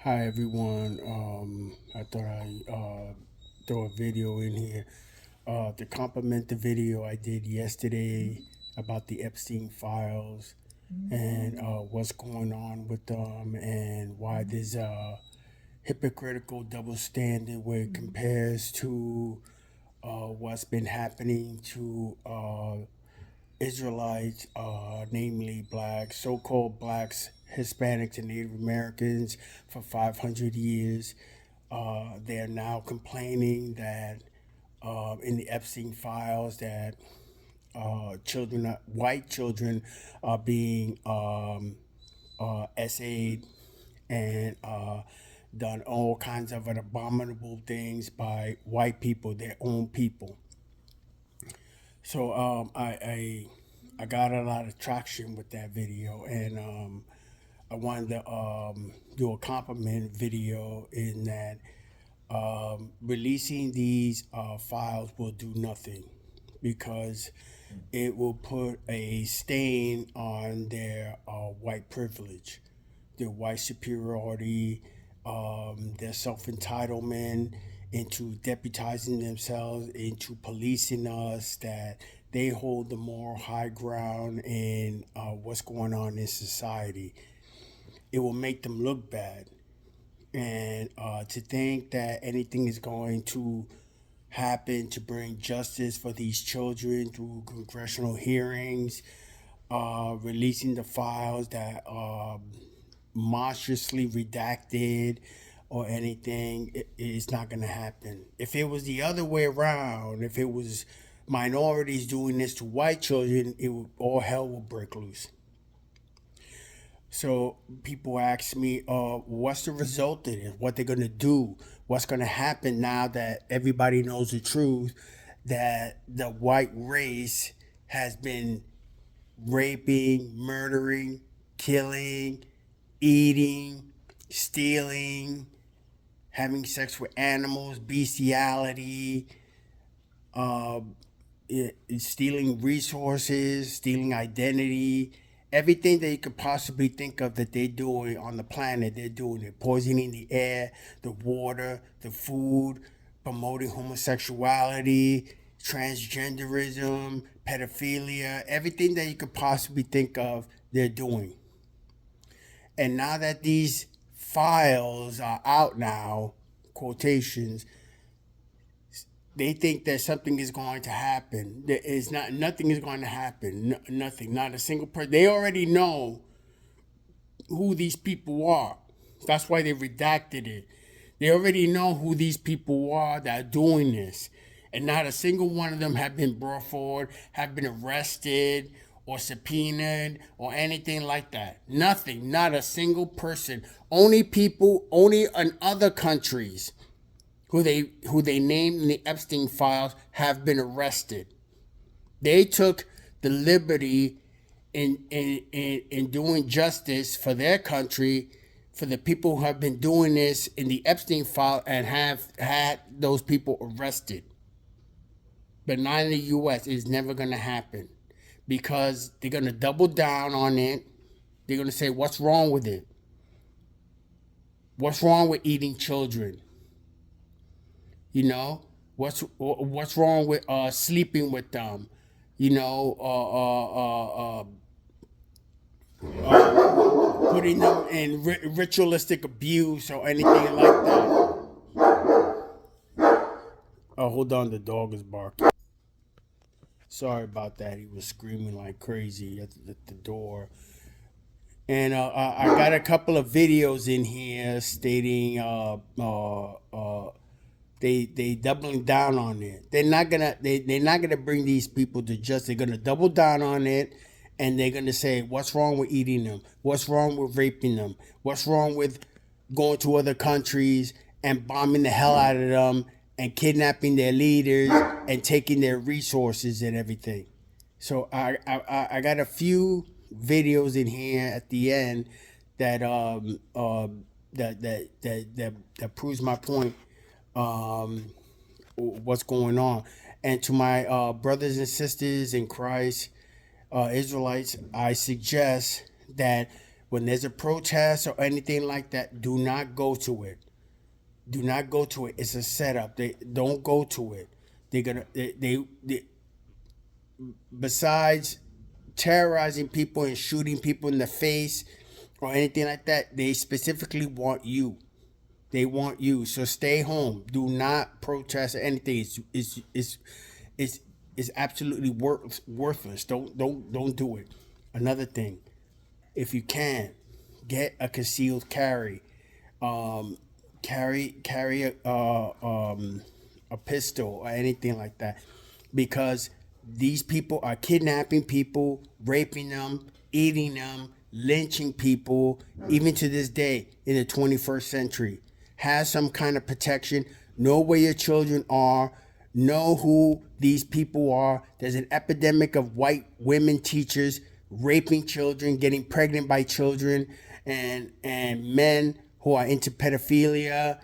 Hi everyone. I thought throw a video in here to complement the video I did yesterday about the Epstein files and what's going on with them and why there's a hypocritical double standard where it compares to what's been happening to Israelites, namely blacks, so-called blacks, Hispanics, and Native Americans for 500 years. They're now complaining that in the Epstein files that white children, are being essayed and done all kinds of abominable things by white people, their own people. So I got a lot of traction with that video, and I wanted to do a compliment video in that releasing these files will do nothing because it will put a stain on their white privilege, their white superiority, their self entitlement, into deputizing themselves into policing us, that they hold the moral high ground in what's going on in society. It will make them look bad. And to think that anything is going to happen to bring justice for these children through congressional hearings, releasing the files that monstrously redacted or anything, it's not going to happen. If it was the other way around, if it was minorities doing this to white children, all hell will break loose. So people ask me, what's the result of this? What they're going to do? What's going to happen now that everybody knows the truth that the white race has been raping, murdering, killing, eating, stealing, having sex with animals, bestiality, uh, stealing resources, stealing identity, everything that you could possibly think of that they're doing on the planet, they're doing it. Poisoning the air, the water, the food, promoting homosexuality, transgenderism, pedophilia, everything that you could possibly think of, they're doing. And now that these files are out now, quotations, they think that something is going to happen. There is not. Nothing is going to happen. Nothing. Not a single person. They already know who these people are. That's why they redacted it. They already know who these people are that are doing this, and not a single one of them have been brought forward, have been arrested or subpoenaed or anything like that. Nothing. Not a single person. Only people. Only in other countries who they named in the Epstein files have been arrested. They took the liberty in doing justice for their country, for the people who have been doing this in the Epstein file and have had those people arrested. But not in the U.S. It's never going to happen because they're going to double down on it. They're going to say, what's wrong with it? What's wrong with eating children? You know, what's wrong with sleeping with them? You know, putting them in ritualistic abuse or anything like that. Oh, hold on, the dog is barking. Sorry about that. He was screaming like crazy at the door. And I got a couple of videos in here stating they doubling down on it. They're not gonna bring these people to justice. They're gonna double down on it, and they're gonna say what's wrong with eating them, what's wrong with raping them, what's wrong with going to other countries and bombing the hell out of them and kidnapping their leaders and taking their resources and everything. So I got a few videos in here at the end that that proves my point, what's going on. And to my brothers and sisters in Christ, Israelites, I suggest that When there's a protest or anything like that, do not go to it. Do not go to it. It's a setup. They don't go to it. They're gonna they besides terrorizing people and shooting people in the face or anything like that, they specifically want you. They want you. So stay home. Do not protest or anything. It's it's absolutely worthless. Don't do it. Another thing, if you can, get a concealed carry. Carry a pistol or anything like that, because these people are kidnapping people, raping them, eating them, lynching people, even to this day in the 21st century. Have some kind of protection. Know where your children are. Know who these people are. There's an epidemic of white women teachers raping children, getting pregnant by children, and men who are into pedophilia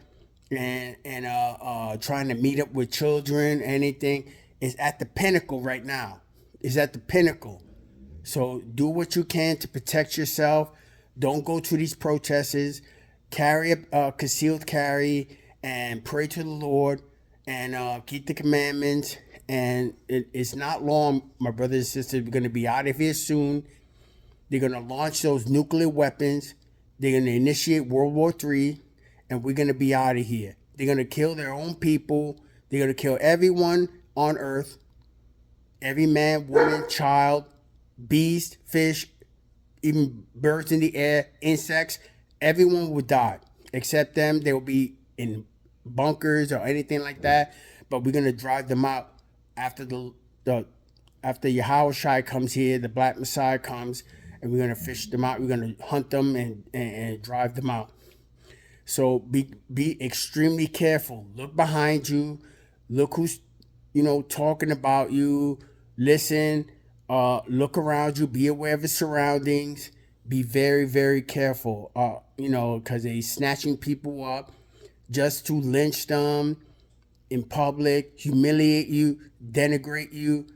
and trying to meet up with children. Anything is at the pinnacle right now. Is at the pinnacle. So do what you can to protect yourself. Don't go to these protests. Carry a concealed carry and pray to the Lord and keep the commandments. And it's not long, my brothers and sisters. We're going to be out of here soon. They're going to launch those nuclear weapons. They're going to initiate World War III, and we're going to be out of here. They're going to kill their own people. They're going to kill everyone on earth. Every man, woman, child, beast, fish, even birds in the air, insects. Everyone will die except them. They will be in bunkers or anything like that. But we're going to drive them out after after Yahushua comes here, the Black Messiah comes, and we're going to fish them out. We're going to hunt them and drive them out. So be extremely careful. Look behind you. Look who's, talking about you. Listen. Look around you. Be aware of the surroundings. Be very, very careful. Because they're snatching people up just to lynch them in public, humiliate you, denigrate you.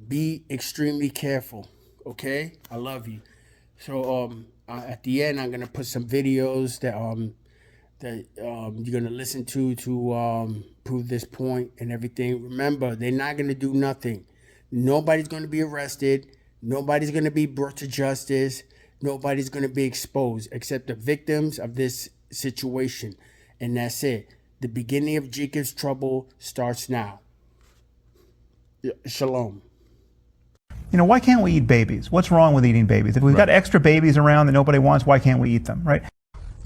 Be extremely careful. Okay? I love you. So at the end, I'm gonna put some videos that you're gonna listen to prove this point and everything. Remember, they're not gonna do nothing. Nobody's gonna be arrested. Nobody's gonna be brought to justice. Nobody's gonna be exposed except the victims of this situation, and that's it. The beginning of Jacob's trouble starts now. Shalom. Why can't we eat babies? What's wrong with eating babies? If we've got extra babies around that nobody wants, why can't we eat them, right?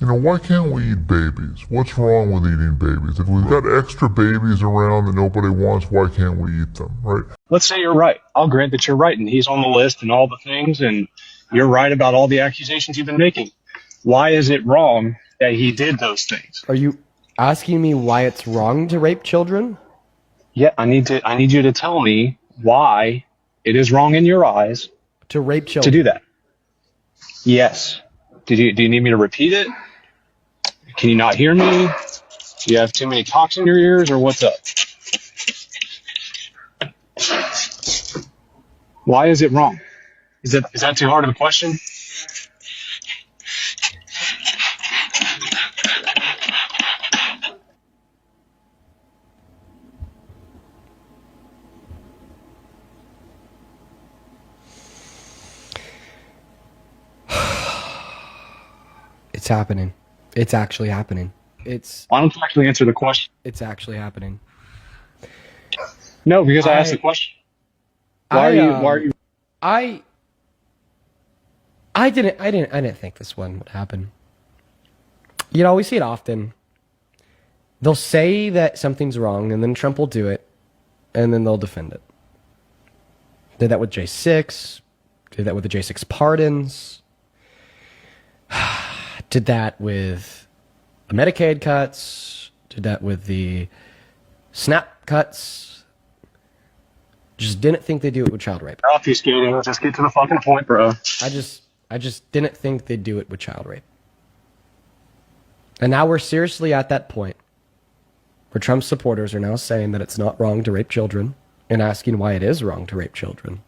Why can't we eat babies? What's wrong with eating babies? If we've got extra babies around that nobody wants, why can't we eat them, right? Let's say you're right. I'll grant that you're right, and he's on the list and all the things, and you're right about all the accusations you've been making. Why is it wrong that he did those things? Are you asking me why it's wrong to rape children? Yeah, I need you to tell me why it is wrong in your eyes to rape children. To do that. Yes. Do you need me to repeat it? Can you not hear me? Do you have too many cocks in your ears, or what's up? Why is it wrong? Is that too hard of a question? It's happening. It's actually happening. Why don't you actually answer the question? It's actually happening. No, because I asked the question. Why are you? I didn't think this one would happen. We see it often. They'll say that something's wrong, and then Trump will do it, and then they'll defend it. Did that with J6. Did that with the J6 pardons. Did that with the Medicaid cuts. Did that with the SNAP cuts. Just didn't think they'd do it with child rape. Obfuscating. Let's just get to the fucking point, bro. I just didn't think they'd do it with child rape. And now we're seriously at that point where Trump's supporters are now saying that it's not wrong to rape children and asking why it is wrong to rape children.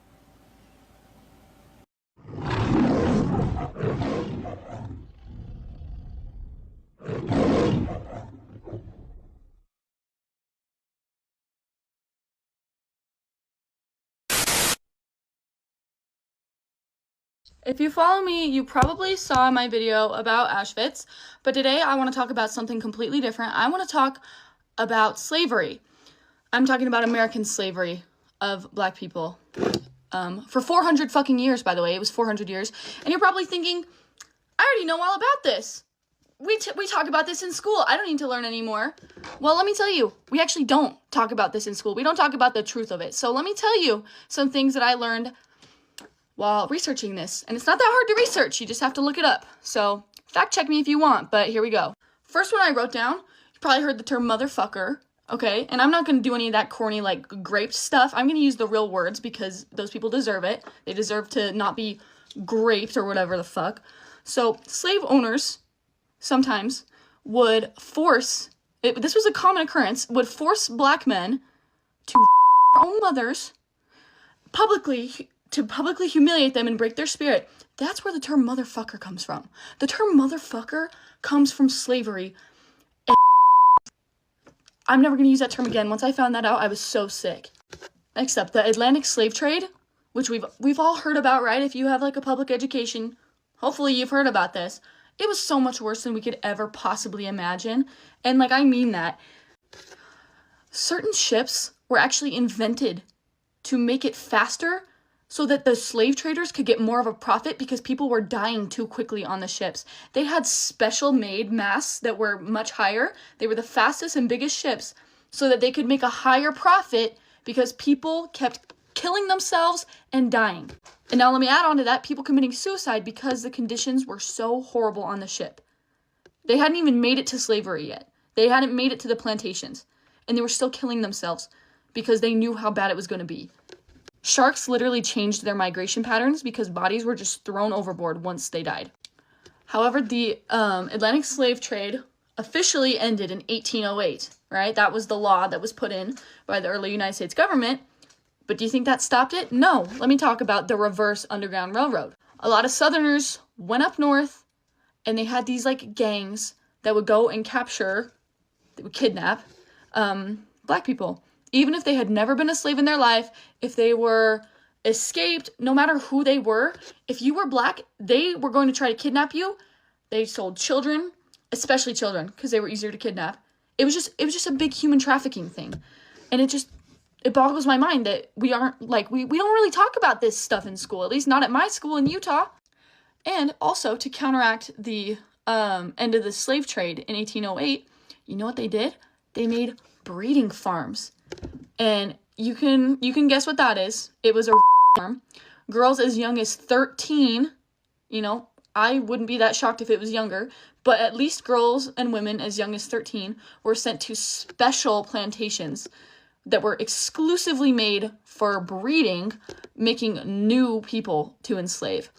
If you follow me, you probably saw my video about Auschwitz, but today I want to talk about something completely different. I want to talk about slavery. I'm talking about American slavery of black people. For 400 fucking years, by the way. It was 400 years. And you're probably thinking, I already know all about this. We talk about this in school. I don't need to learn anymore. Well, let me tell you, we actually don't talk about this in school. We don't talk about the truth of it. So let me tell you some things that I learned while researching this. And it's not that hard to research. You just have to look it up. So fact check me if you want, but here we go. First one I wrote down, you probably heard the term motherfucker. Okay, and I'm not going to do any of that corny, like, graped stuff. I'm going to use the real words because those people deserve it. They deserve to not be graped or whatever the fuck. So slave owners sometimes would force, this was a common occurrence, would force black men to their own mothers to publicly humiliate them and break their spirit. That's where the term motherfucker comes from. The term motherfucker comes from slavery. And I'm never going to use that term again. Once I found that out, I was so sick. Next up, the Atlantic slave trade, which we've all heard about, right? If you have like a public education, hopefully you've heard about this. It was so much worse than we could ever possibly imagine. And like, I mean that. Certain ships were actually invented to make it faster so that the slave traders could get more of a profit because people were dying too quickly on the ships. They had special made masts that were much higher. They were the fastest and biggest ships so that they could make a higher profit because people kept killing themselves and dying. And now let me add on to that, people committing suicide because the conditions were so horrible on the ship. They hadn't even made it to slavery yet. They hadn't made it to the plantations. And they were still killing themselves because they knew how bad it was going to be. Sharks literally changed their migration patterns because bodies were just thrown overboard once they died. However, the Atlantic slave trade officially ended in 1808, right? That was the law that was put in by the early United States government. But do you think that stopped it? No. Let me talk about the reverse Underground Railroad. A lot of Southerners went up north and they had these like gangs that would go and capture, they would kidnap black people. Even if they had never been a slave in their life, if they were escaped, no matter who they were, if you were black, they were going to try to kidnap you. They sold children, especially children, because they were easier to kidnap. It was just a big human trafficking thing. And it boggles my mind that we aren't, like, we don't really talk about this stuff in school, at least not at my school in Utah. And also, to counteract the end of the slave trade in 1808, you know what they did? They made breeding farms. And you can guess what that is. It was a farm. Girls as young as 13, you know, I wouldn't be that shocked if it was younger, but at least girls and women as young as 13 were sent to special plantations that were exclusively made for breeding, making new people to enslave.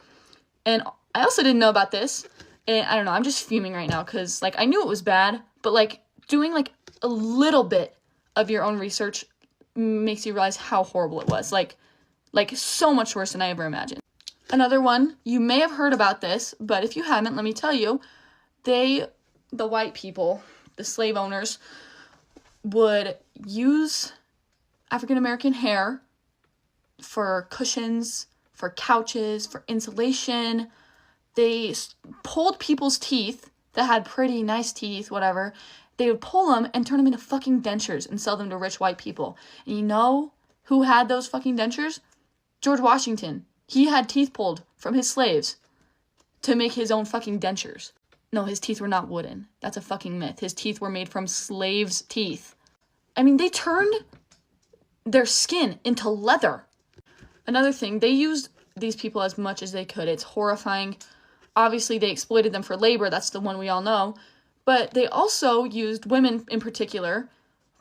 And I also didn't know about this, and I don't know, I'm just fuming right now because, like, I knew it was bad, but, like, doing, like, a little bit of your own research makes you realize how horrible it was. Like so much worse than I ever imagined. Another one, you may have heard about this, but if you haven't, let me tell you, the white people, the slave owners, would use African American hair for cushions, for couches, for insulation. They pulled people's teeth that had pretty nice teeth, whatever. They would pull them and turn them into fucking dentures and sell them to rich white people. And you know who had those fucking dentures? George Washington. He had teeth pulled from his slaves to make his own fucking dentures. No, his teeth were not wooden. That's a fucking myth. His teeth were made from slaves' teeth. I mean, they turned their skin into leather. Another thing, they used these people as much as they could. It's horrifying. Obviously, they exploited them for labor. That's the one we all know. But they also used women in particular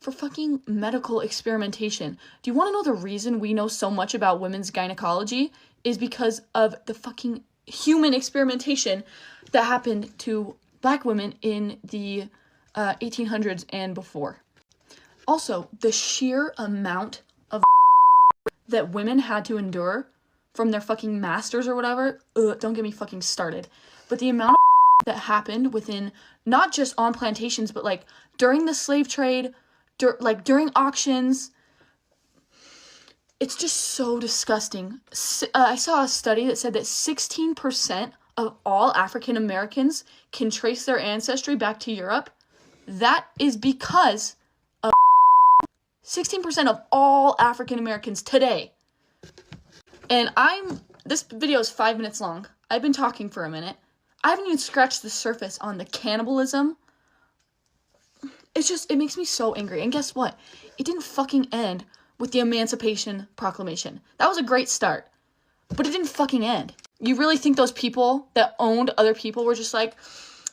for fucking medical experimentation. Do you want to know the reason we know so much about women's gynecology? Is because of the fucking human experimentation that happened to black women in the 1800s and before. Also, the sheer amount of that women had to endure from their fucking masters or whatever, don't get me fucking started. But the amount of that happened within, not just on plantations, but like during the slave trade, like during auctions, It's just so disgusting. I saw a study that said that 16% of all African Americans can trace their ancestry back to Europe. That is because of 16% of all African Americans today. And this video is 5 minutes long. I've been talking for a minute. I haven't even scratched the surface on the cannibalism. It makes me so angry. And guess what? It didn't fucking end with the Emancipation Proclamation. That was a great start. But it didn't fucking end. You really think those people that owned other people were just like,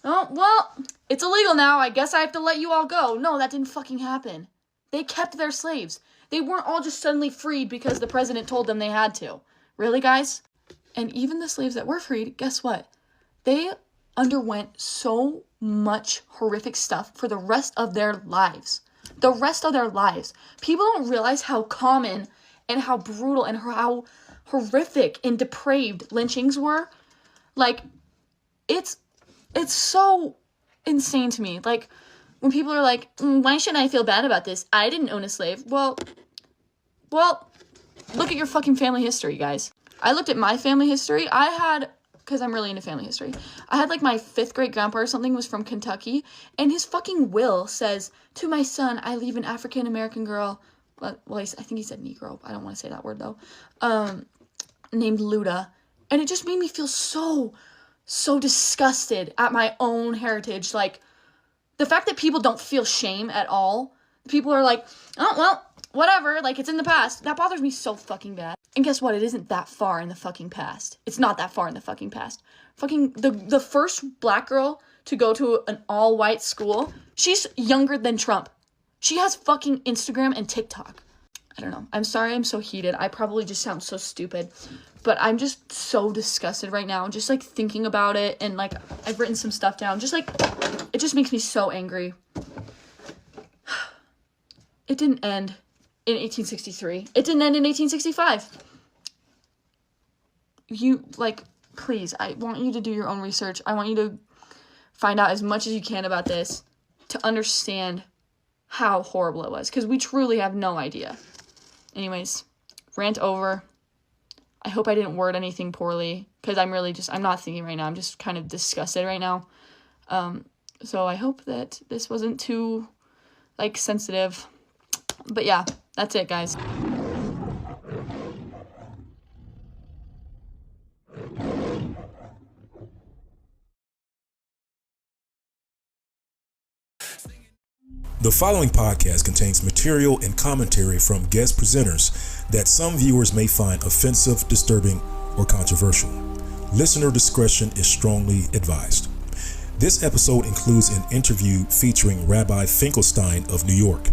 oh, well, it's illegal now. I guess I have to let you all go. No, that didn't fucking happen. They kept their slaves. They weren't all just suddenly freed because the president told them they had to. Really, guys? And even the slaves that were freed, guess what? They underwent so much horrific stuff for the rest of their lives. The rest of their lives. People don't realize how common and how brutal and how horrific and depraved lynchings were. Like, it's so insane to me. Like, when people are like, why shouldn't I feel bad about this? I didn't own a slave. Well, look at your fucking family history, guys. I looked at my family history. I had, because I'm really into family history, I had like my 5th great grandpa or something was from Kentucky, and his fucking will says, to my son, I leave an African American girl, well, I think he said Negro, I don't want to say that word though, named Luda. And it just made me feel so disgusted at my own heritage. Like, the fact that people don't feel shame at all. People are like, oh, well, whatever, like, it's in the past. That bothers me so fucking bad. And guess what? It isn't that far in the fucking past. It's not that far in the fucking past. Fucking, the first black girl to go to an all-white school, she's younger than Trump. She has fucking Instagram and TikTok. I don't know. I'm sorry I'm so heated. I probably just sound so stupid. But I'm just so disgusted right now. Just, like, thinking about it. And, like, I've written some stuff down. Just, like, it just makes me so angry. It didn't end in 1863. It didn't end in 1865. You, like, please, I want you to do your own research. I want you to find out as much as you can about this to understand how horrible it was. Because we truly have no idea. Anyways, rant over. I hope I didn't word anything poorly. Because I'm not thinking right now. I'm just kind of disgusted right now. So I hope that this wasn't too, like, sensitive. But yeah, that's it, guys. The following podcast contains material and commentary from guest presenters that some viewers may find offensive, disturbing, or controversial. Listener discretion is strongly advised. This episode includes an interview featuring Rabbi Finkelstein of New York,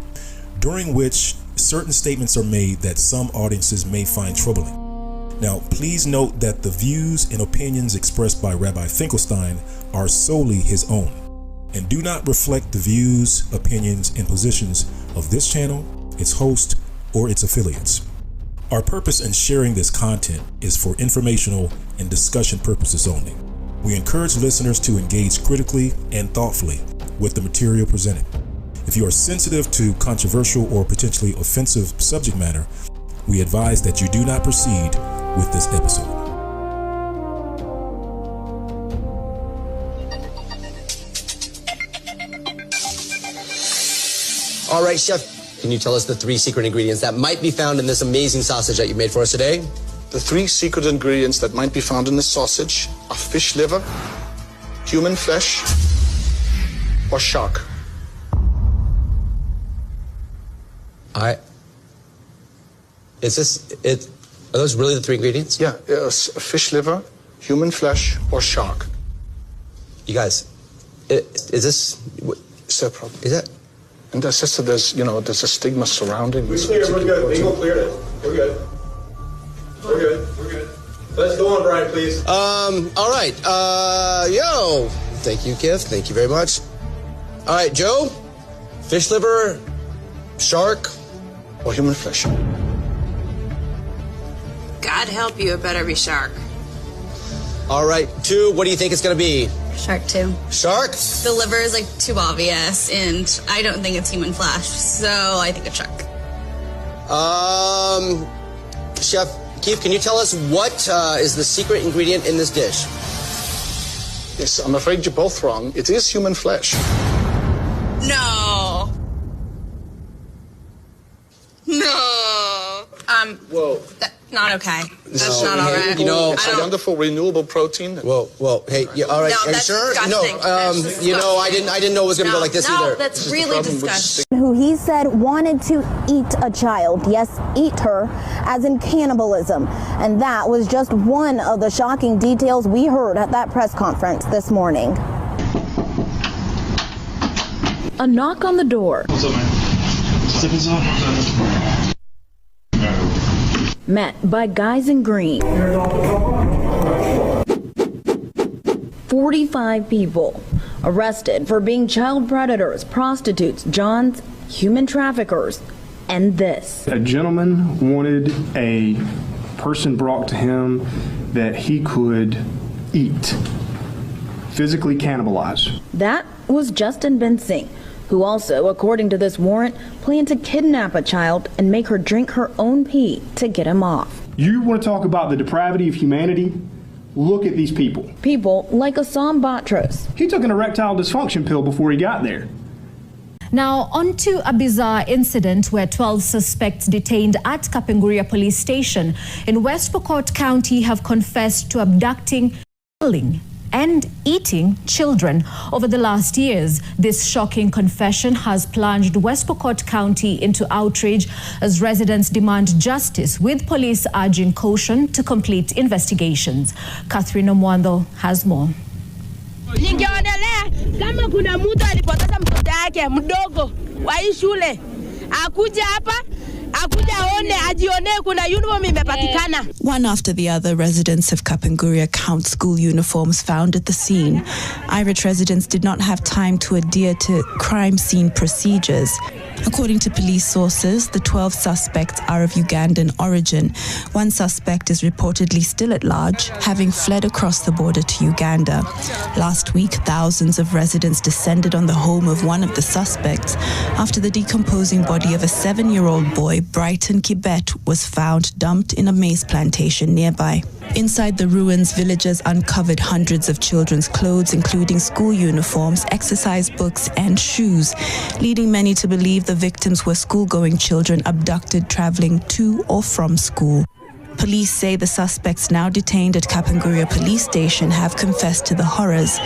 during which certain statements are made that some audiences may find troubling. Now, please note that the views and opinions expressed by Rabbi Finkelstein are solely his own and do not reflect the views, opinions, and positions of this channel, its host, or its affiliates. Our purpose in sharing this content is for informational and discussion purposes only. We encourage listeners to engage critically and thoughtfully with the material presented. If you are sensitive to controversial or potentially offensive subject matter, we advise that you do not proceed with this episode. All right, Chef, can you tell us the 3 secret ingredients that might be found in this amazing sausage that you made for us today? The 3 secret ingredients that might be found in this sausage are fish liver, human flesh, or shark. Are those really the 3 ingredients? Yeah, fish liver, human flesh, or shark. You guys, is this... Is that a problem? Is that... And that's just that there's a stigma surrounding this. We're good. Legal cleared it. We're good. We're good. Let's go on, Brian, please. All right. Yo. Thank you, Kev. Thank you very much. All right, Joe. Fish liver, shark, or human flesh. God help you, it better be shark. All right, 2, what do you think it's going to be? Shark too. Shark? The liver is like too obvious, and I don't think it's human flesh, so I think it's shark. Chef Keith, can you tell us what is the secret ingredient in this dish? Yes, I'm afraid you're both wrong. It is human flesh. No. No. Whoa. Not okay. That's not all right. You know, It's a wonderful renewable protein. Whoa, hey, all right, No, are you that's sure? disgusting. That's You know, I didn't know it was going to go like this either. No, that's really disgusting. Who he said wanted to eat a child. Yes, eat her, as in cannibalism. And that was just one of the shocking details we heard at that press conference this morning. A knock on the door. What's up, man? Met by guys in green. 45 people arrested for being child predators, prostitutes, johns, human traffickers, and this. A gentleman wanted a person brought to him that he could eat, physically cannibalize. That was Justin Bensing, who also, according to this warrant, planned to kidnap a child and make her drink her own pee to get him off. You want to talk about the depravity of humanity? Look at these people. People like Assam Batros. He took an erectile dysfunction pill before he got there. Now, on to a bizarre incident where 12 suspects detained at Kapenguria police station in West Pokot County have confessed to abducting, killing, and eating children over the last years. This shocking confession has plunged West Pokot County into outrage as residents demand justice, with police urging caution to complete investigations. Catherine Omwando has more. Ningeonelea kama kuna mtu alipoteza mtoto yake mdogo wa hii shule akuja hapa akuja aone ajionee kuna uniform imepatikana. One after the other, residents of Kapenguria count school uniforms found at the scene. Irish residents did not have time to adhere to crime scene procedures. According to police sources, the 12 suspects are of Ugandan origin. One suspect is reportedly still at large, having fled across the border to Uganda. Last week, thousands of residents descended on the home of one of the suspects after the decomposing body of a 7-year-old boy, Brighton Kibet, was found dumped in a maize plantation nearby. Inside the ruins, villagers uncovered hundreds of children's clothes, including school uniforms, exercise books, and shoes, leading many to believe the victims were school-going children abducted traveling to or from school. Police say the suspects now detained at Kapenguria police station have confessed to the horrors.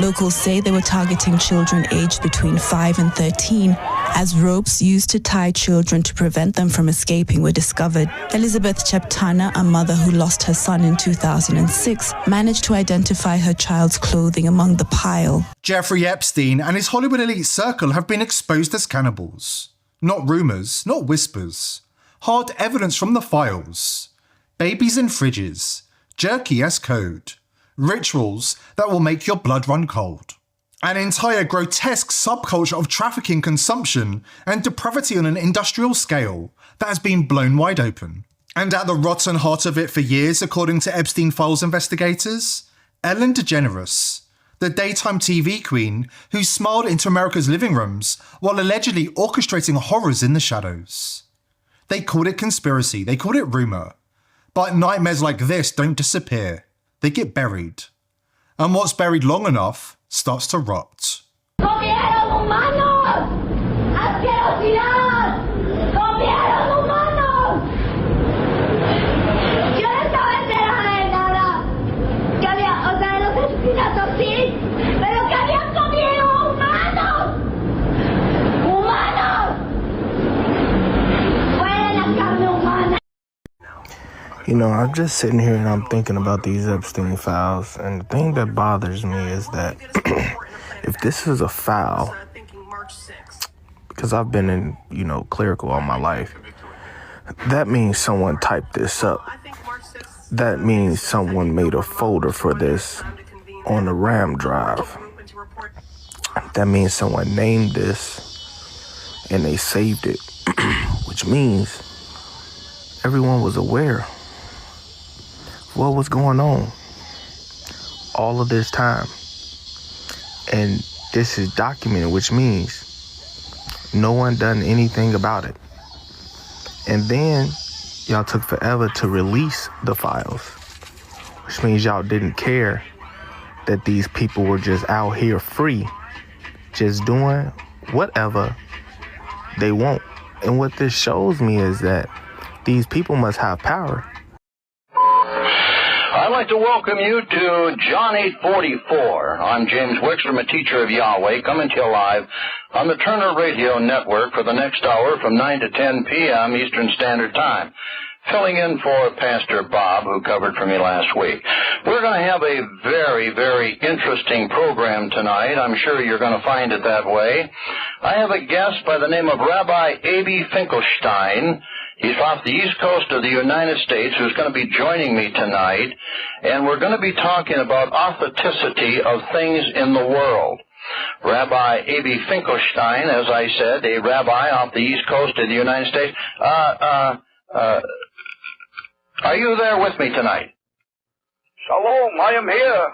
Locals say they were targeting children aged between 5 and 13, as ropes used to tie children to prevent them from escaping were discovered. Elizabeth Cheptana, a mother who lost her son in 2006, managed to identify her child's clothing among the pile. Jeffrey Epstein and his Hollywood elite circle have been exposed as cannibals. Not rumours, not whispers. Hard evidence from the files. Babies in fridges. Jerky as code. Rituals that will make your blood run cold. An entire grotesque subculture of trafficking, consumption, and depravity on an industrial scale that has been blown wide open. And at the rotten heart of it for years, according to Epstein Files investigators, Ellen DeGeneres, the daytime TV queen who smiled into America's living rooms while allegedly orchestrating horrors in the shadows. They called it conspiracy, they called it rumour. But nightmares like this don't disappear. They get buried. And what's buried long enough starts to rot. You know, I'm just sitting here and I'm thinking about these Epstein files, and the thing that bothers me is that if this is a file, because I've been in, clerical all my life, that means someone typed this up. That means someone made a folder for this on the RAM drive. That means someone named this and they saved it, which means everyone was aware what was going on all of this time. And this is documented, which means no one done anything about it. And then y'all took forever to release the files, which means y'all didn't care that these people were just out here free, just doing whatever they want. And what this shows me is that these people must have power. I'd like to welcome you to John 844. I'm James Wickstrom, a teacher of Yahweh, coming to you live on the Turner Radio Network for the next hour from 9 to 10 p.m. Eastern Standard Time, filling in for Pastor Bob, who covered for me last week. We're going to have a very, very interesting program tonight. I'm sure you're going to find it that way. I have a guest by the name of Rabbi A.B. Finkelstein. He's off the east coast of the United States, who's going to be joining me tonight, and we're going to be talking about authenticity of things in the world. Rabbi A.B. Finkelstein, as I said, a rabbi off the east coast of the United States. Are you there with me tonight? Shalom, I am here.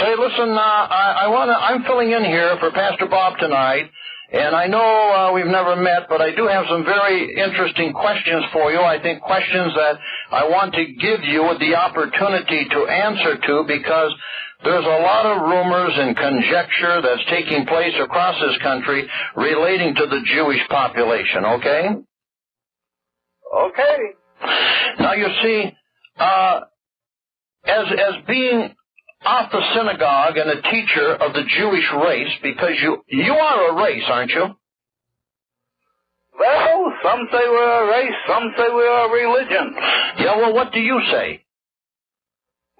Say, listen, I'm filling in here for Pastor Bob tonight. And I know we've never met, but I do have some very interesting questions for you. I think questions that I want to give you the opportunity to answer to, because there's a lot of rumors and conjecture that's taking place across this country relating to the Jewish population, okay? Okay. Now, you see, as being off the synagogue and a teacher of the Jewish race, because you are a race, aren't you? Well, some say we're a race, some say we're a religion. Yeah, well, what do you say?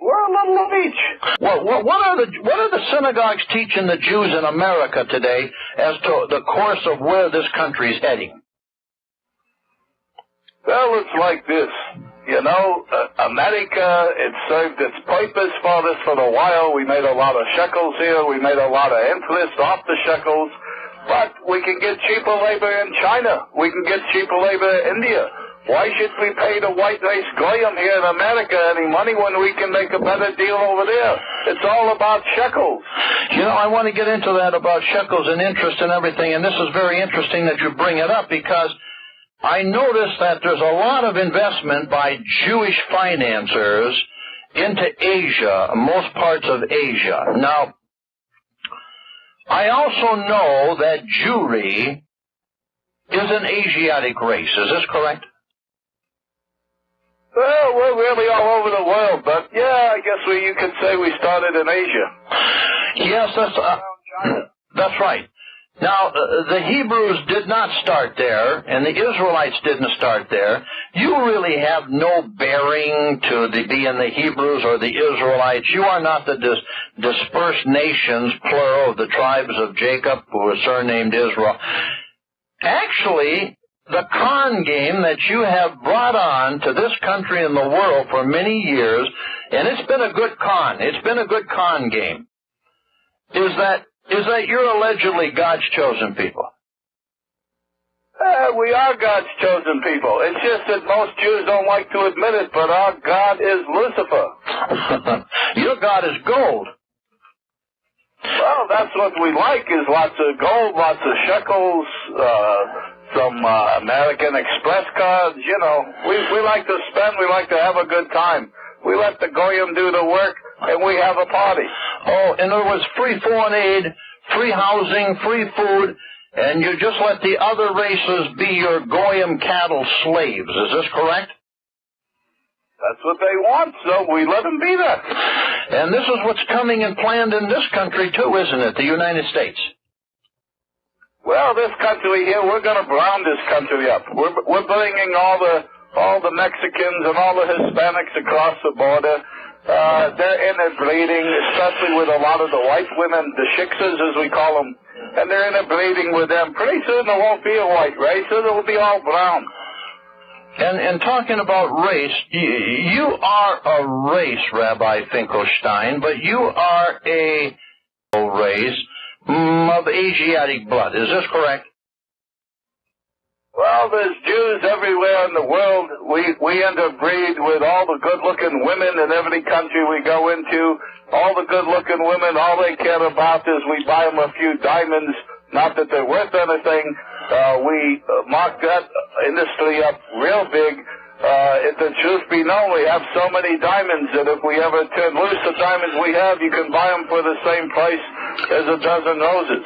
We're a little of each. Well, what are the synagogues teaching the Jews in America today as to the course of where this country is heading? Well, it's like this. You know, America, it served its purpose for us for a while. We made a lot of shekels here. We made a lot of interest off the shekels. But we can get cheaper labor in China. We can get cheaper labor in India. Why should we pay the white race goyim here in America any money when we can make a better deal over there? It's all about shekels. You know, I want to get into that about shekels and interest and everything, and this is very interesting that you bring it up, because I noticed that there's a lot of investment by Jewish financiers into Asia, most parts of Asia. Now, I also know that Jewry is an Asiatic race. Is this correct? Well, we're really all over the world, but yeah, I guess you could say we started in Asia. Yes, that's right. Now, the Hebrews did not start there, and the Israelites didn't start there. You really have no bearing to be in the Hebrews or the Israelites. You are not the dispersed nations, plural, of the tribes of Jacob, who are surnamed Israel. Actually, the con game that you have brought on to this country and the world for many years, and it's been a good con, game, is that you're allegedly God's chosen people. We are God's chosen people. It's just that most Jews don't like to admit it, but our God is Lucifer. Your God is gold. Well, that's what we like, is lots of gold, lots of shekels, some American Express cards. You know, we like to spend, we like to have a good time. We let the goyim do the work, and we have a party. Oh, in other words, free foreign aid, free housing, free food, and you just let the other races be your goyim cattle slaves. Is this correct? That's what they want, so we let them be that. And this is what's coming and planned in this country, too, isn't it, the United States? Well, this country here, we're going to brown this country up. We're bringing all the Mexicans and all the Hispanics across the border. They're interbreeding, especially with a lot of the white women, the shiksas as we call them, and they're interbreeding with them. Pretty soon there won't be a white race, it will be all brown. And talking about race, you are a race, Rabbi Finkelstein, but you are a race of Asiatic blood. Is this correct? Well, there's Jews everywhere in the world. We interbreed with all the good-looking women in every country we go into. All the good-looking women, all they care about is we buy them a few diamonds, not that they're worth anything. We mark that industry up real big. If the truth be known, we have so many diamonds that if we ever turn loose the diamonds we have, you can buy them for the same price as a dozen roses.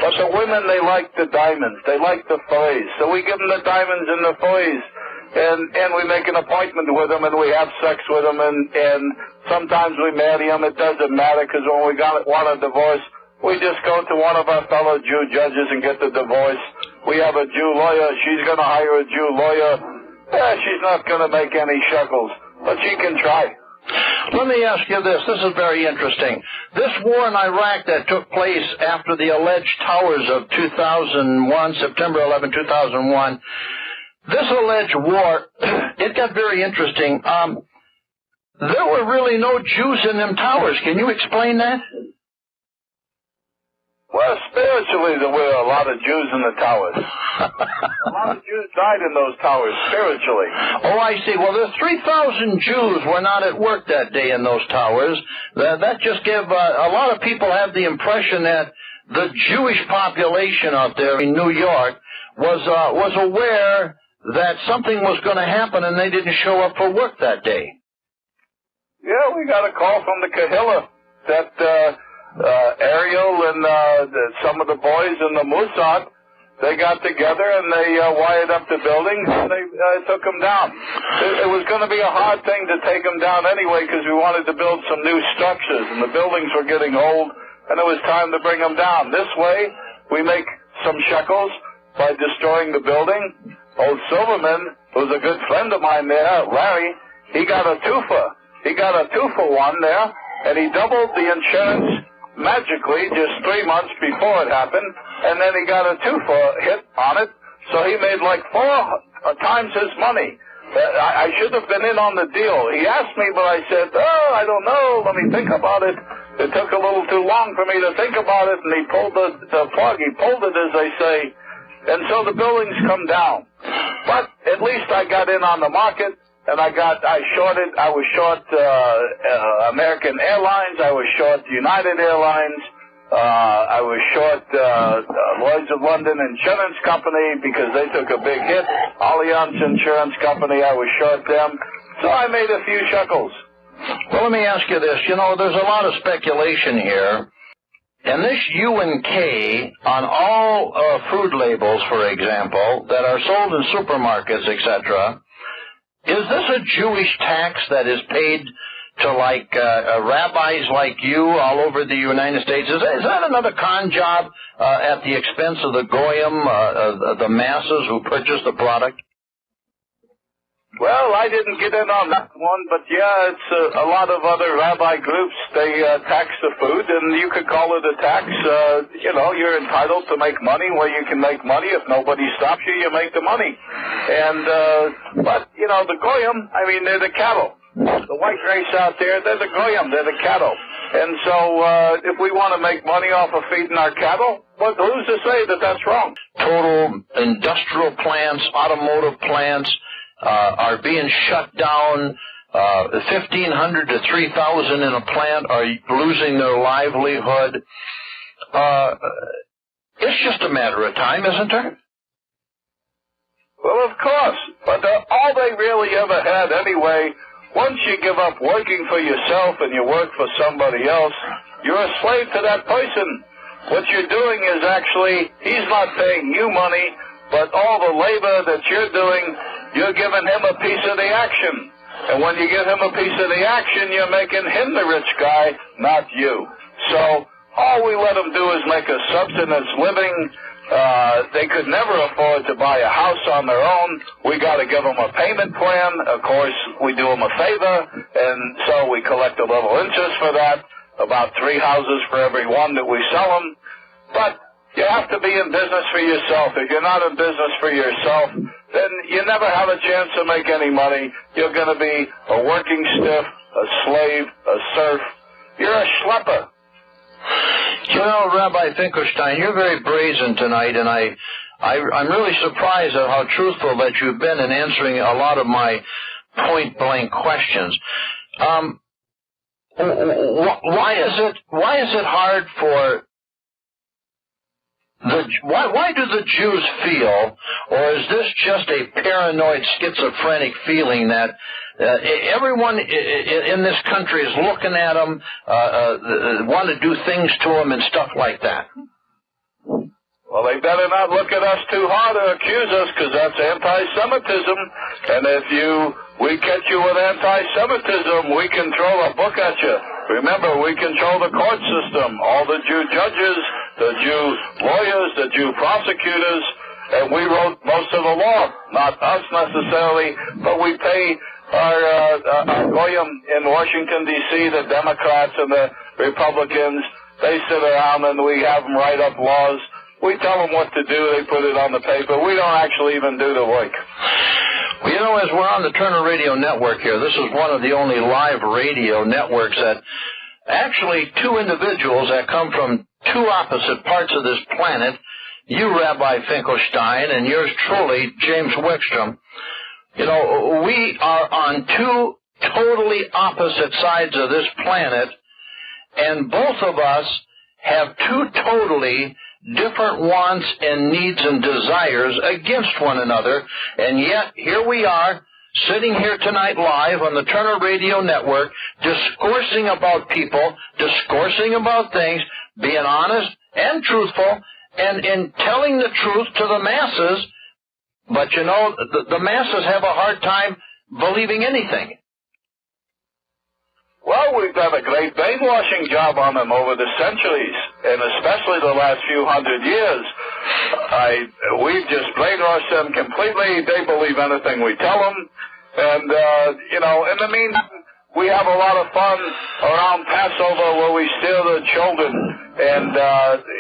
But the women, they like the diamonds. They like the fillets. So we give them the diamonds and the fillets, and we make an appointment with them, and we have sex with them, and sometimes we marry them. It doesn't matter, because when we want a divorce, we just go to one of our fellow Jew judges and get the divorce. We have a Jew lawyer. She's going to hire a Jew lawyer. Yeah, she's not going to make any shekels, but she can try. Let me ask you this. This is very interesting. This war in Iraq that took place after the alleged towers of 2001, September 11, 2001, this alleged war, it got very interesting. There were really no Jews in them towers. Can you explain that? Well, spiritually, there were a lot of Jews in the towers. A lot of Jews died in those towers, spiritually. Oh, I see. Well, the 3,000 Jews were not at work that day in those towers. That just gave a lot of people have the impression that the Jewish population out there in New York was aware that something was going to happen, and they didn't show up for work that day. Yeah, we got a call from the Kahilla that Ariel and some of the boys in the Mossad, they got together and they wired up the buildings and they took them down. It was going to be a hard thing to take them down anyway, because we wanted to build some new structures and the buildings were getting old and it was time to bring them down. This way, we make some shekels by destroying the building. Old Silverman, who's a good friend of mine there, Larry, he got a twofer. He got a 2-for-1 there, and he doubled the insurance magically just 3 months before it happened, and then he got a 2-for hit on it, so he made like 4 times his money. I should have been in on the deal. He asked me, but I said, I don't know, let me think about it. It took a little too long for me to think about it, and he pulled the plug. He pulled it, as they say, and so the buildings come down. But at least I got in on the market. And I was short American Airlines, I was short United Airlines, I was short Lloyd's of London Insurance Company because they took a big hit, Allianz Insurance Company, I was short them, so I made a few shekels. Well, let me ask you this. You know, there's a lot of speculation here, and this U&K on all food labels, for example, that are sold in supermarkets, etc., is this a Jewish tax that is paid to, like, rabbis like you all over the United States? Is that another con job at the expense of the goyim, the masses who purchase the product? Well, I didn't get in on that one, but yeah, it's a lot of other rabbi groups. They tax the food, and you could call it a tax. You're entitled to make money where you can make money. If nobody stops you, you make the money. And but the goyim, I mean, they're the cattle. The white race out there, they're the goyim, they're the cattle. And so if we want to make money off of feeding our cattle, well, who's to say that that's wrong? Total industrial plants, automotive plants, are being shut down. 1,500 to 3,000 in a plant are losing their livelihood. It's just a matter of time, isn't there? Well, of course. But all they really ever had anyway, once you give up working for yourself and you work for somebody else, you're a slave to that person. What you're doing is actually, he's not paying you money, but all the labor that you're doing, you're giving him a piece of the action. And when you give him a piece of the action, you're making him the rich guy, not you. So all we let them do is make a subsistence living. They could never afford to buy a house on their own. We got to give them a payment plan. Of course, we do them a favor, and so we collect a little interest for that, about 3 houses for every one that we sell them. But you have to be in business for yourself. If you're not in business for yourself, then you never have a chance to make any money. You're going to be a working stiff, a slave, a serf. You're a schlepper. You know, Rabbi Finkelstein, you're very brazen tonight, and I'm really surprised at how truthful that you've been in answering a lot of my point-blank questions. Why is it hard for why do the Jews feel, or is this just a paranoid, schizophrenic feeling that everyone in this country is looking at them, want to do things to them and stuff like that? Well, they better not look at us too hard or accuse us, because that's anti-Semitism. And if we catch you with anti-Semitism, we can throw a book at you. Remember, we control the court system, all the Jew judges, the Jew lawyers, the Jew prosecutors, and we wrote most of the law. Not us necessarily, but we pay our goyim in Washington, D.C., the Democrats and the Republicans. They sit around and we have them write up laws. We tell them what to do. They put it on the paper. We don't actually even do the work. Well, you know, as we're on the Turner Radio Network here, this is one of the only live radio networks that actually two individuals that come from two opposite parts of this planet, you, Rabbi Finkelstein, and yours truly, James Wickstrom. You know, we are on two totally opposite sides of this planet, and both of us have two totally different wants and needs and desires against one another, and yet here we are, sitting here tonight live on the Turner Radio Network, discoursing about people, discoursing about things, being honest and truthful, and telling the truth to the masses. But, you know, the masses have a hard time believing anything. Well, we've done a great brainwashing job on them over the centuries, and especially the last few hundred years. We've just brainwashed them completely. They believe anything we tell them. And, you know, in the meantime, we have a lot of fun around Passover where we steal the children. And,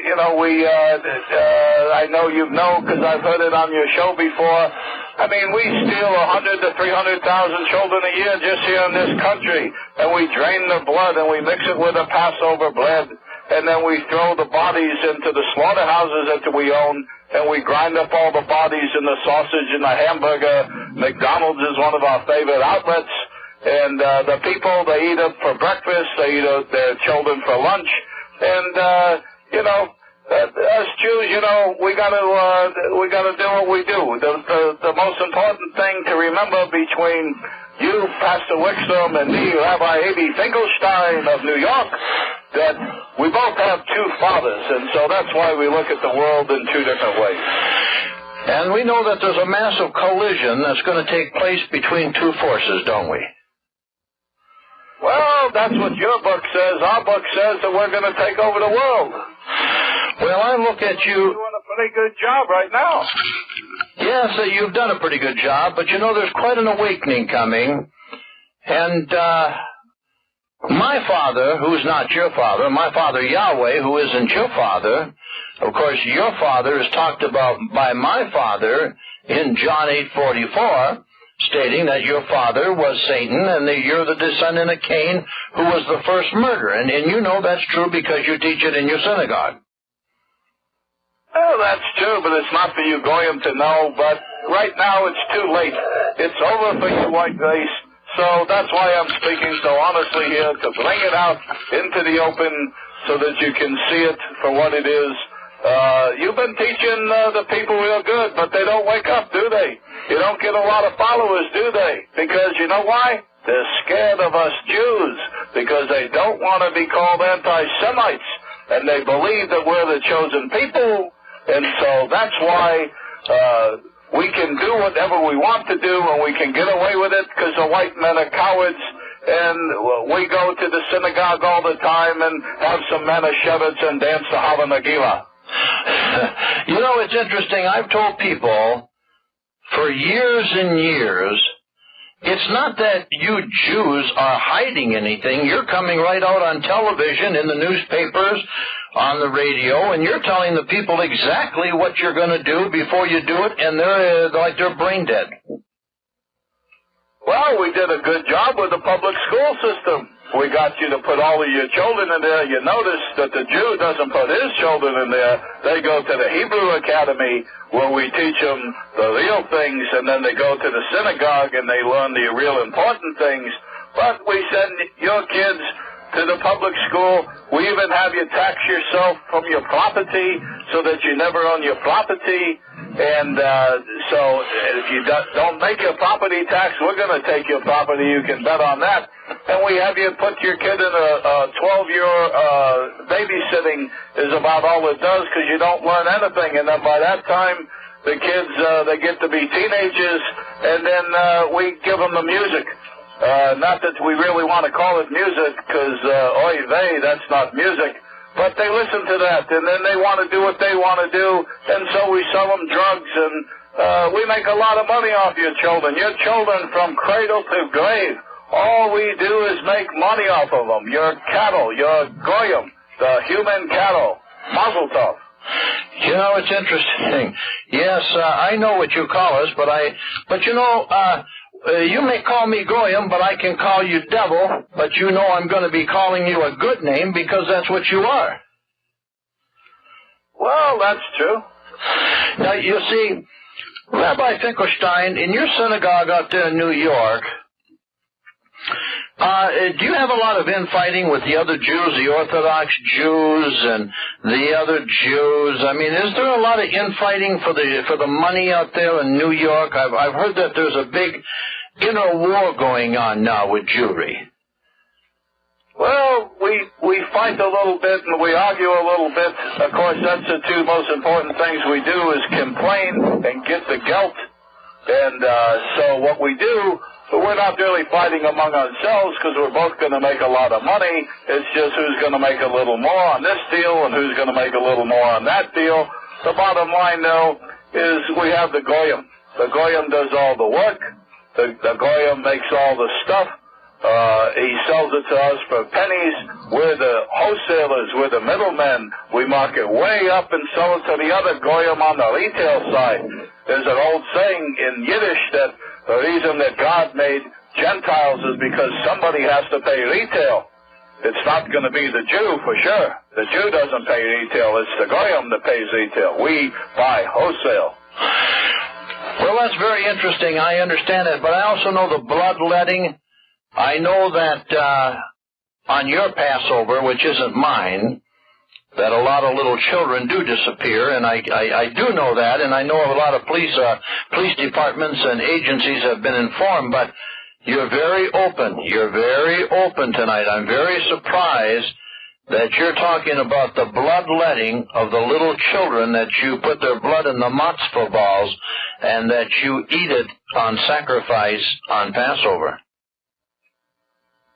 you know, I know you know because I've heard it on your show before. I mean, we steal 100,000 to 300,000 children a year just here in this country, and we drain the blood and we mix it with the Passover bread, and then we throw the bodies into the slaughterhouses that we own, and we grind up all the bodies in the sausage and the hamburger. McDonald's is one of our favorite outlets, and the people, they eat it for breakfast, they eat their children for lunch, and, you know, us Jews, you know, we gotta do what we do. The most important thing to remember between you, Pastor Wickstrom, and me, Rabbi Aby Finkelstein of New York, that we both have two fathers, and so that's why we look at the world in two different ways. And we know that there's a massive collision that's going to take place between two forces, don't we? Well, that's what your book says. Our book says that we're going to take over the world. Well, I look at you. You're doing a pretty good job right now. Yes, you've done a pretty good job, but you know there's quite an awakening coming. And my father, who's not your father, my father Yahweh, who isn't your father, of course your father is talked about by my father in John 8:44, stating that your father was Satan and that you're the descendant of Cain, who was the first murderer. And you know that's true because you teach it in your synagogue. Well, that's true, but it's not for you Goyim to know. But right now it's too late. It's over for you, white race. So that's why I'm speaking so honestly here, to bring it out into the open so that you can see it for what it is. You've been teaching the people real good, but they don't wake up, do they? You don't get a lot of followers, do they? Because you know why? They're scared of us Jews, because they don't want to be called anti-Semites, and they believe that we're the chosen people. And so that's why we can do whatever we want to do, and we can get away with it because the white men are cowards. And we go to the synagogue all the time and have some Manischewitz and dance the Hava Nagila. You know, it's interesting. I've told people for years and years, it's not that you Jews are hiding anything. You're coming right out on television, in the newspapers, on the radio, and you're telling the people exactly what you're going to do before you do it, and they're brain dead. Well, we did a good job with the public school system. We got you to put all of your children in there. You notice that the Jew doesn't put his children in there. They go to the Hebrew Academy where we teach them the real things, and then they go to the synagogue and they learn the real important things. But we send your kids to the public school. We even have you tax yourself from your property so that you never own your property. And so if you don't make your property tax, we're going to take your property. You can bet on that. And we have you put your kid in a 12-year babysitting is about all it does, because you don't learn anything. And then by that time, the kids, they get to be teenagers, and then we give them the music. Not that we really want to call it music, because, oy vey, that's not music. But they listen to that, and then they want to do what they want to do, and so we sell them drugs, and we make a lot of money off your children. Your children from cradle to grave. All we do is make money off of them. Your cattle, your goyim, the human cattle. Mazel tov. You know, it's interesting. Yes, I know what you call us, but you know, you may call me Goyim, but I can call you devil, but you know I'm going to be calling you a good name because that's what you are. Well, that's true. Now, you see, Rabbi Finkelstein, in your synagogue out there in New York, do you have a lot of infighting with the other Jews, the Orthodox Jews and the other Jews? I mean, is there a lot of infighting for the money out there in New York? I've heard that there's a big inner war going on now with Jewry. Well, we fight a little bit and we argue a little bit. Of course, that's the two most important things we do is complain and get the guilt. And so what we do, we're not really fighting among ourselves because we're both going to make a lot of money. It's just who's going to make a little more on this deal and who's going to make a little more on that deal. The bottom line, though, is we have the Goyim. The Goyim does all the work. The Goyim makes all the stuff. He sells it to us for pennies. We're the wholesalers. We're the middlemen. We mark it way up and sell it to the other Goyim on the retail side. There's an old saying in Yiddish that the reason that God made Gentiles is because somebody has to pay retail. It's not going to be the Jew for sure. The Jew doesn't pay retail. It's the Goyim that pays retail. We buy wholesale. Well, that's very interesting. I understand it. But I also know the bloodletting. I know that on your Passover, which isn't mine, that a lot of little children do disappear, and I do know that, and I know a lot of police departments and agencies have been informed, but you're very open. You're very open tonight. I'm very surprised that you're talking about the bloodletting of the little children, that you put their blood in the matzvah balls, and that you eat it on sacrifice on Passover.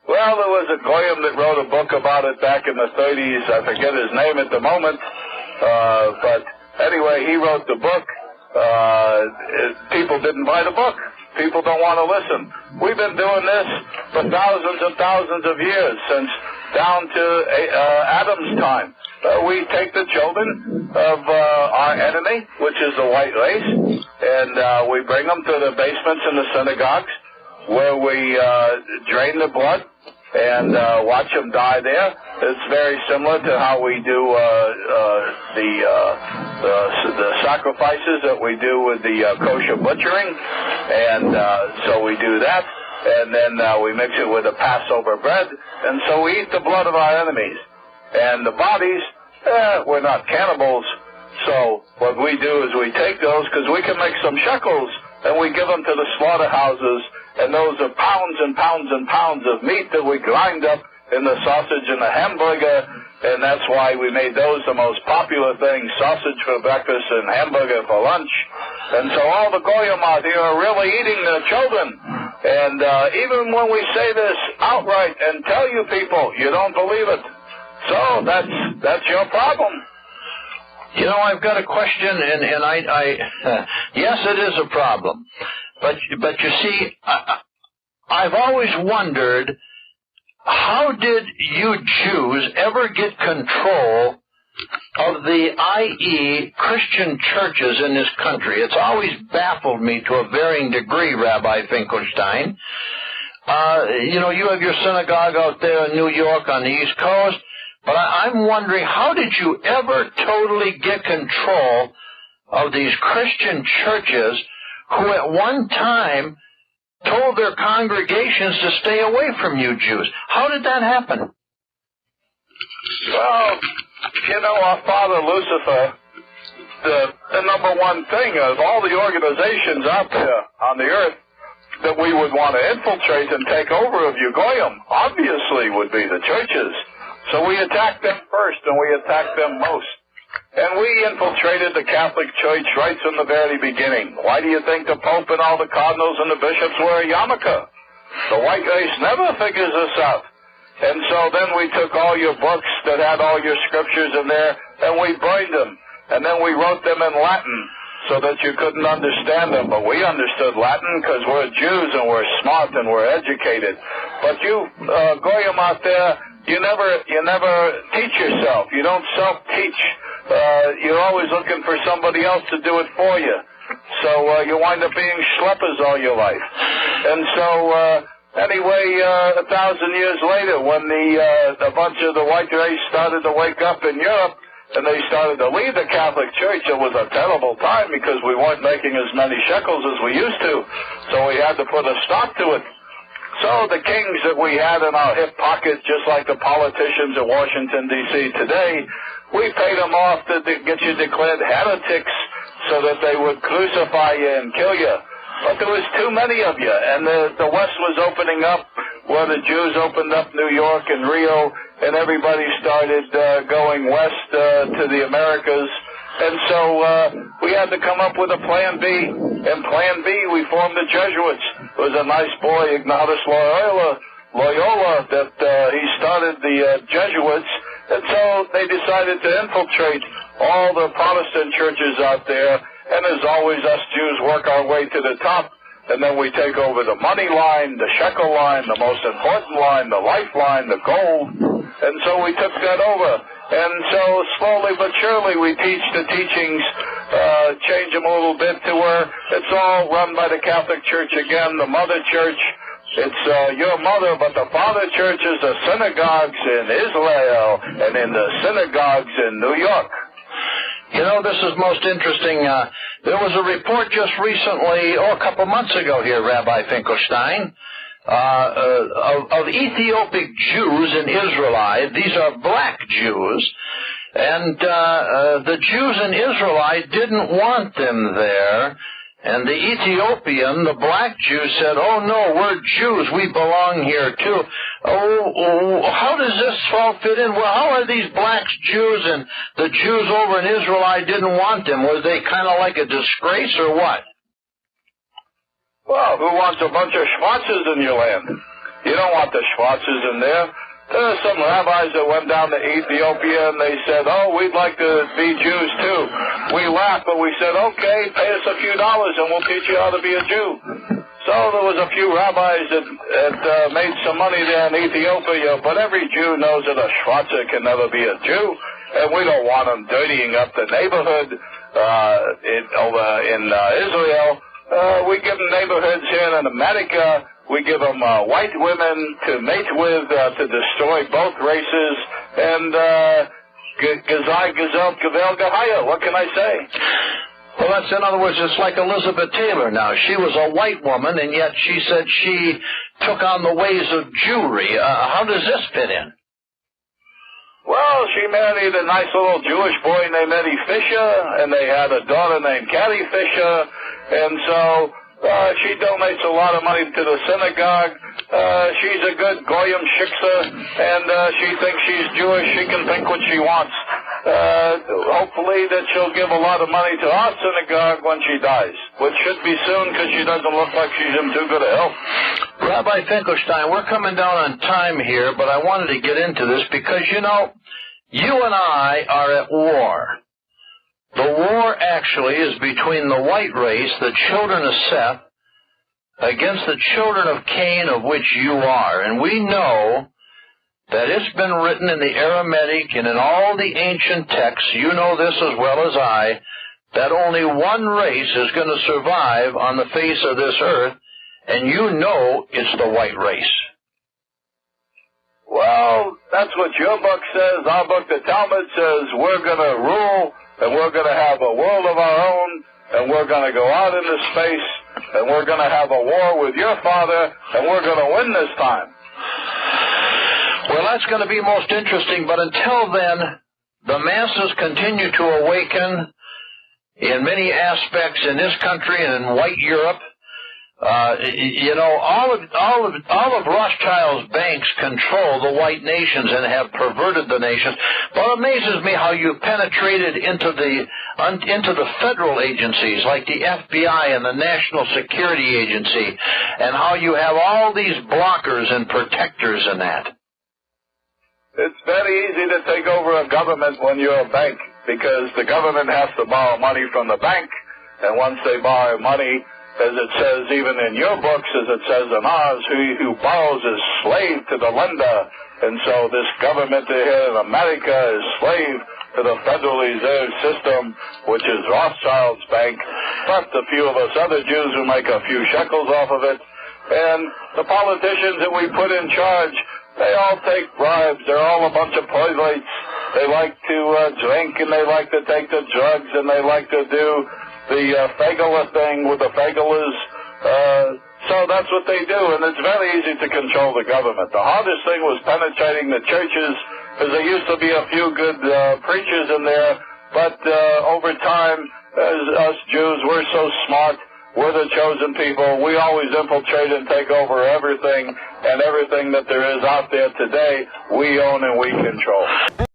Well, there was a Goyim that wrote a book about it back in the 30s. I forget his name at the moment. But anyway, he wrote the book. People didn't buy the book. People don't want to listen. We've been doing this for thousands and thousands of years, since down to Adam's time. We take the children of our enemy, which is the white race, and we bring them to the basements in the synagogues, where we drain the blood and watch them die there. It's very similar to how we do the sacrifices that we do with the kosher butchering, and so we do that, and then we mix it with the Passover bread, and so we eat the blood of our enemies. And the bodies, we're not cannibals, so what we do is we take those, because we can make some shekels, and we give them to the slaughterhouses. And those are pounds and pounds and pounds of meat that we grind up in the sausage and the hamburger, and that's why we made those the most popular thing, sausage for breakfast and hamburger for lunch. And so all the Goyim out here are really eating their children. And even when we say this outright and tell you people, you don't believe it. So that's your problem. You know, I've got a question, and I yes, it is a problem. But you see, I've always wondered, how did you Jews ever get control of the i.e. Christian churches in this country? It's always baffled me to a varying degree, Rabbi Finkelstein. You know, you have your synagogue out there in New York on the East Coast, but I'm wondering, how did you ever totally get control of these Christian churches who at one time told their congregations to stay away from you Jews? How did that happen? Well, you know, our father Lucifer, the number one thing of all the organizations out there on the earth that we would want to infiltrate and take over of Ugoyim, obviously would be the churches. So we attacked them first, and we attacked them most. And we infiltrated the Catholic Church right from the very beginning. Why do you think the Pope and all the cardinals and the bishops wear a yarmulke? The white race never figures this out. And so then we took all your books that had all your scriptures in there, and we burned them. And then we wrote them in Latin so that you couldn't understand them. But we understood Latin because we're Jews and we're smart and we're educated. But you, Goyim out there, you never teach yourself. You don't self-teach. You're always looking for somebody else to do it for you. So you wind up being schleppers all your life. And so anyway, 1,000 years later, when a bunch of the white race started to wake up in Europe, and they started to leave the Catholic Church, it was a terrible time because we weren't making as many shekels as we used to. So we had to put a stop to it. So the kings that we had in our hip pocket, just like the politicians in Washington, D.C. today, we paid them off to get you declared heretics so that they would crucify you and kill you. But there was too many of you, and the West was opening up where the Jews opened up New York and Rio, and everybody started going west to the Americas. And so we had to come up with a Plan B. And Plan B, we formed the Jesuits. It was a nice boy, Ignatius Loyola, that he started the Jesuits. And so they decided to infiltrate all the Protestant churches out there. And as always, us Jews work our way to the top. And then we take over the money line, the shekel line, the most important line, the lifeline, the gold. And so we took that over. And so slowly but surely we teach the teachings, change them a little bit to where it's all run by the Catholic Church again, the Mother Church. It's your mother, but the Father Church is the synagogues in Israel and in the synagogues in New York. You know, this is most interesting. There was a report just recently, a couple months ago here, Rabbi Finkelstein, of Ethiopic Jews in Israelite. These are black Jews, and the Jews in Israelite didn't want them there. And the Ethiopian, the black Jew, said, "Oh no, we're Jews. We belong here too." Oh, how does this all fit in? Well, how are these blacks Jews and the Jews over in Israelite didn't want them? Was they kind of like a disgrace or what? Well, who wants a bunch of Schwarzes in your land? You don't want the Schwarzes in there. There are some rabbis that went down to Ethiopia and they said, "Oh, we'd like to be Jews too." We laughed, but we said, "Okay, pay us a few dollars and we'll teach you how to be a Jew." So there was a few rabbis that made some money there in Ethiopia, but every Jew knows that a Schwarzer can never be a Jew, and we don't want them dirtying up the neighborhood over in Israel. We give them neighborhoods here in America. We give them white women to mate with, to destroy both races, and Gazai, Gazelle, Gavel, Gahaya. What can I say? Well, that's, in other words, it's like Elizabeth Taylor now. She was a white woman, and yet she said she took on the ways of Jewry. How does this fit in? Well, she married a nice little Jewish boy named Eddie Fisher, and they had a daughter named Caddy Fisher, and so she donates a lot of money to the synagogue. She's a good Goyim shiksa, and she thinks she's Jewish. She can think what she wants. Hopefully that she'll give a lot of money to our synagogue when she dies, which should be soon because she doesn't look like she's in too good a health. Rabbi Finkelstein, we're coming down on time here, but I wanted to get into this because, you know, you and I are at war. The war actually is between the white race, the children of Seth, against the children of Cain, of which you are. And we know that it's been written in the Aramaic and in all the ancient texts, you know this as well as I, that only one race is going to survive on the face of this earth, and you know it's the white race. Well, that's what your book says. Our book, the Talmud, says we're going to rule, and we're going to have a world of our own, and we're going to go out into space, and we're going to have a war with your father, and we're going to win this time. Well, that's going to be most interesting, but until then, the masses continue to awaken in many aspects in this country and in white Europe. All of Rothschild's banks control the white nations and have perverted the nations. But it amazes me how you penetrated into the federal agencies like the FBI and the National Security Agency, and how you have all these blockers and protectors in that. It's very easy to take over a government when you're a bank, because the government has to borrow money from the bank, and once they borrow money, as it says even in your books, as it says in ours, who borrows is slave to the lender. And so this government here in America is slave to the Federal Reserve System, which is Rothschild's bank, plus a few of us other Jews who make a few shekels off of it. And the politicians that we put in charge, they all take bribes. They're all a bunch of perverts. They like to drink, and they like to take the drugs, and they like to do the Fagala thing with the Fagalas. So that's what they do, and it's very easy to control the government. The hardest thing was penetrating the churches, because there used to be a few good preachers in there, but over time, as us Jews, we're so smart. We're the chosen people. We always infiltrate and take over everything, and everything that there is out there today, we own and we control.